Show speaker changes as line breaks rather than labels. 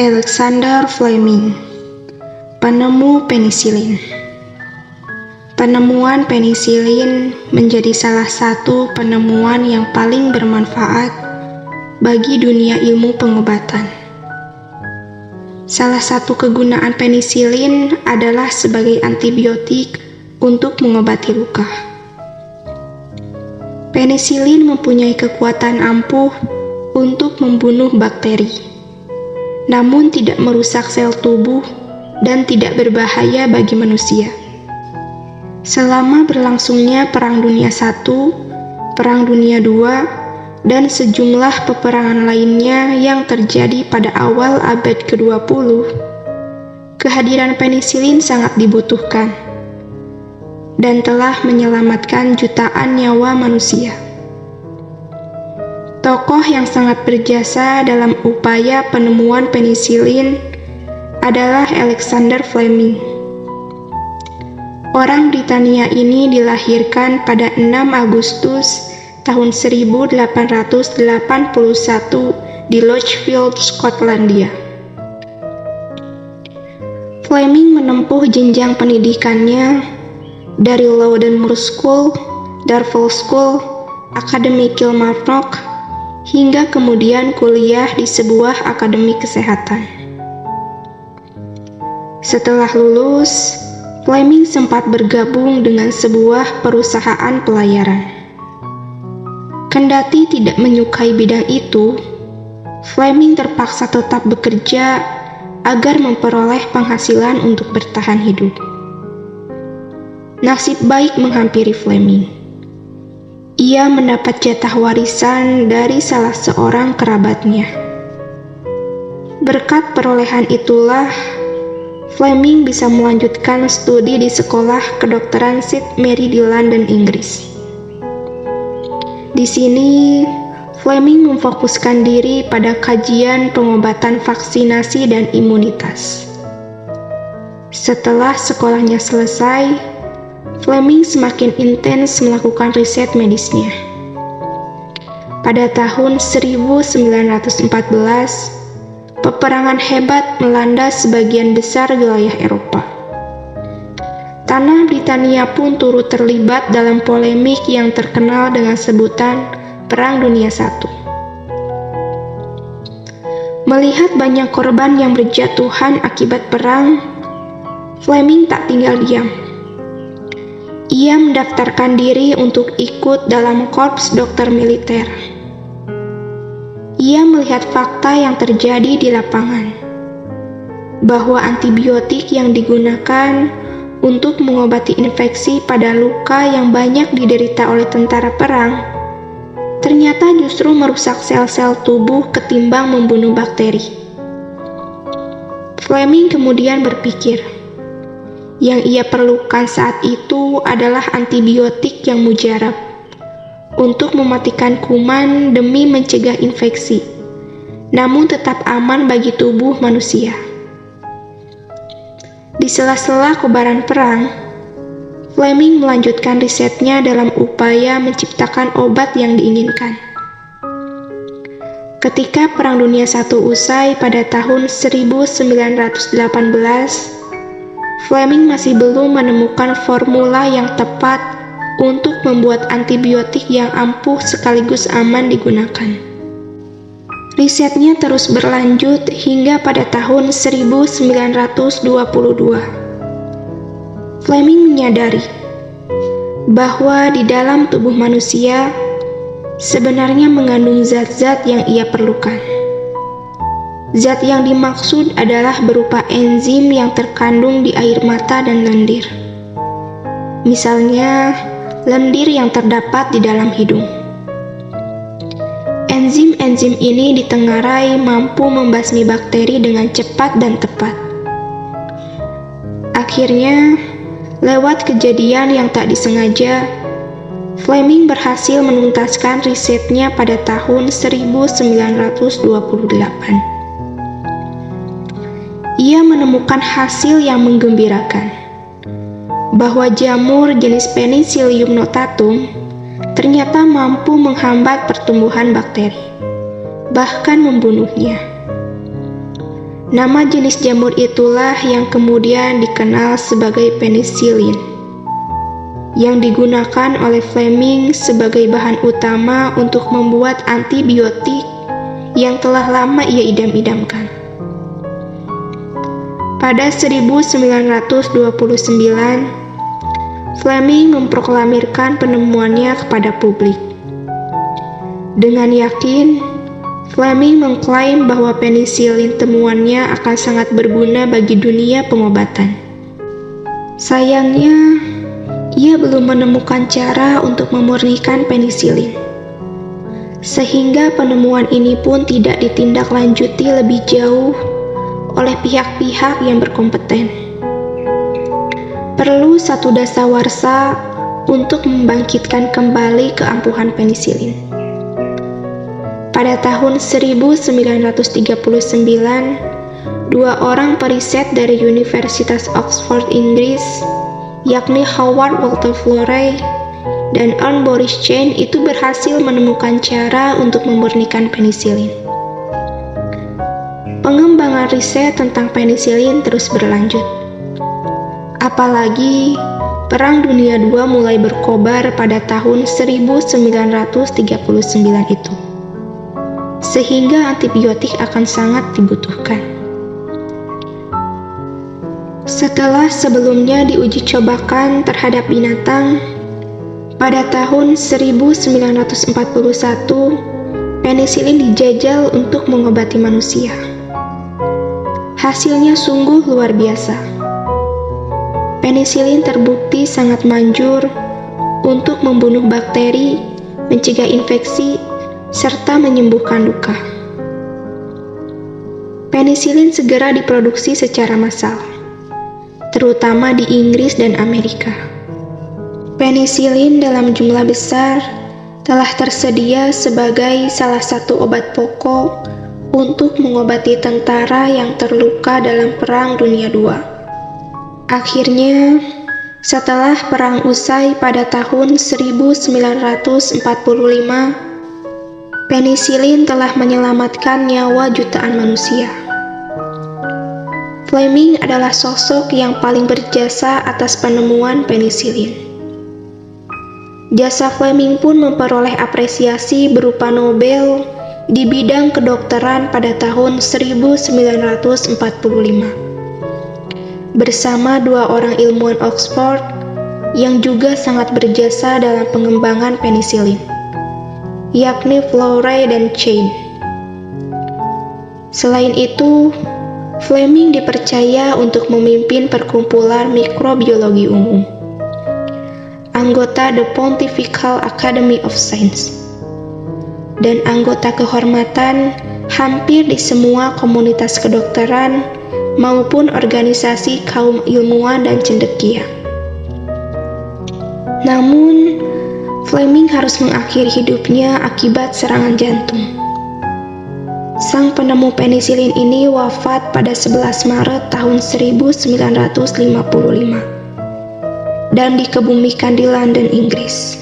Alexander Fleming, penemu penisilin. Penemuan penisilin menjadi salah satu penemuan yang paling bermanfaat bagi dunia ilmu pengobatan. Salah satu kegunaan penisilin adalah sebagai antibiotik untuk mengobati luka. Penisilin mempunyai kekuatan ampuh untuk membunuh bakteri, namun tidak merusak sel tubuh dan tidak berbahaya bagi manusia. Selama berlangsungnya Perang Dunia I, Perang Dunia II, dan sejumlah peperangan lainnya yang terjadi pada awal abad ke-20, kehadiran penisilin sangat dibutuhkan dan telah menyelamatkan jutaan nyawa manusia. Tokoh yang sangat berjasa dalam upaya penemuan penisilin adalah Alexander Fleming. Orang Britania ini dilahirkan pada 6 Agustus tahun 1881 di Lichfield, Skotlandia. Fleming menempuh jenjang pendidikannya dari Loudon School, Dartmouth School, Akademi Kilmarnock, hingga kemudian kuliah di sebuah akademi kesehatan. Setelah lulus, Fleming sempat bergabung dengan sebuah perusahaan pelayaran. Kendati tidak menyukai bidang itu, Fleming terpaksa tetap bekerja agar memperoleh penghasilan untuk bertahan hidup. Nasib baik menghampiri Fleming. Ia mendapat jatah warisan dari salah seorang kerabatnya. Berkat perolehan itulah, Fleming bisa melanjutkan studi di sekolah kedokteran St. Mary di London, Inggris. Di sini, Fleming memfokuskan diri pada kajian pengobatan vaksinasi dan imunitas. Setelah sekolahnya selesai, Fleming semakin intens melakukan riset medisnya. Pada tahun 1914, peperangan hebat melanda sebagian besar wilayah Eropa. Tanah Britania pun turut terlibat dalam polemik yang terkenal dengan sebutan Perang Dunia I. Melihat banyak korban yang berjatuhan akibat perang, Fleming tak tinggal diam. Ia mendaftarkan diri untuk ikut dalam korps dokter militer. Ia melihat fakta yang terjadi di lapangan, bahwa antibiotik yang digunakan untuk mengobati infeksi pada luka yang banyak diderita oleh tentara perang, ternyata justru merusak sel-sel tubuh ketimbang membunuh bakteri. Fleming kemudian berpikir, yang ia perlukan saat itu adalah antibiotik yang mujarab untuk mematikan kuman demi mencegah infeksi, namun tetap aman bagi tubuh manusia. Di sela-sela kobaran perang, Fleming melanjutkan risetnya dalam upaya menciptakan obat yang diinginkan. Ketika Perang Dunia I usai pada tahun 1918, Fleming masih belum menemukan formula yang tepat untuk membuat antibiotik yang ampuh sekaligus aman digunakan. Risetnya terus berlanjut hingga pada tahun 1922. Fleming menyadari bahwa di dalam tubuh manusia sebenarnya mengandung zat-zat yang ia perlukan. Zat yang dimaksud adalah berupa enzim yang terkandung di air mata dan lendir. Misalnya, lendir yang terdapat di dalam hidung. Enzim-enzim ini ditengarai mampu membasmi bakteri dengan cepat dan tepat. Akhirnya, lewat kejadian yang tak disengaja, Fleming berhasil menuntaskan risetnya pada tahun 1928. Ia menemukan hasil yang menggembirakan, bahwa jamur jenis Penicillium notatum ternyata mampu menghambat pertumbuhan bakteri, bahkan membunuhnya. Nama jenis jamur itulah yang kemudian dikenal sebagai penicillin, yang digunakan oleh Fleming sebagai bahan utama untuk membuat antibiotik yang telah lama ia idam-idamkan. Pada 1929, Fleming memproklamirkan penemuannya kepada publik. Dengan yakin, Fleming mengklaim bahwa penisilin temuannya akan sangat berguna bagi dunia pengobatan. Sayangnya, ia belum menemukan cara untuk memurnikan penisilin, sehingga penemuan ini pun tidak ditindaklanjuti lebih jauh oleh pihak-pihak yang berkompeten. Perlu satu dasawarsa untuk membangkitkan kembali keampuhan penisilin. Pada tahun 1939, dua orang periset dari Universitas Oxford, Inggris, yakni Howard Walter Florey dan Ernst Boris Chain, itu berhasil menemukan cara untuk memurnikan penisilin. Pengembangan riset tentang penisilin terus berlanjut. Apalagi Perang Dunia II mulai berkobar pada tahun 1939 itu, sehingga antibiotik akan sangat dibutuhkan. Setelah sebelumnya diuji cobakan terhadap binatang, pada tahun 1941 penisilin dijajal untuk mengobati manusia. Hasilnya sungguh luar biasa. Penisilin terbukti sangat manjur untuk membunuh bakteri, mencegah infeksi, serta menyembuhkan luka. Penisilin segera diproduksi secara massal, terutama di Inggris dan Amerika. Penisilin dalam jumlah besar telah tersedia sebagai salah satu obat pokok untuk mengobati tentara yang terluka dalam Perang Dunia II. Akhirnya, setelah perang usai pada tahun 1945, penisilin telah menyelamatkan nyawa jutaan manusia. Fleming adalah sosok yang paling berjasa atas penemuan penisilin. Jasa Fleming pun memperoleh apresiasi berupa Nobel di bidang kedokteran pada tahun 1945. Bersama dua orang ilmuwan Oxford yang juga sangat berjasa dalam pengembangan penisilin, yakni Florey dan Chain. Selain itu, Fleming dipercaya untuk memimpin perkumpulan mikrobiologi umum, anggota The Pontifical Academy of Science, dan anggota kehormatan hampir di semua komunitas kedokteran maupun organisasi kaum ilmuwan dan cendekia. Namun, Fleming harus mengakhiri hidupnya akibat serangan jantung. Sang penemu penisilin ini wafat pada 11 Maret tahun 1955 dan dikebumikan di London, Inggris.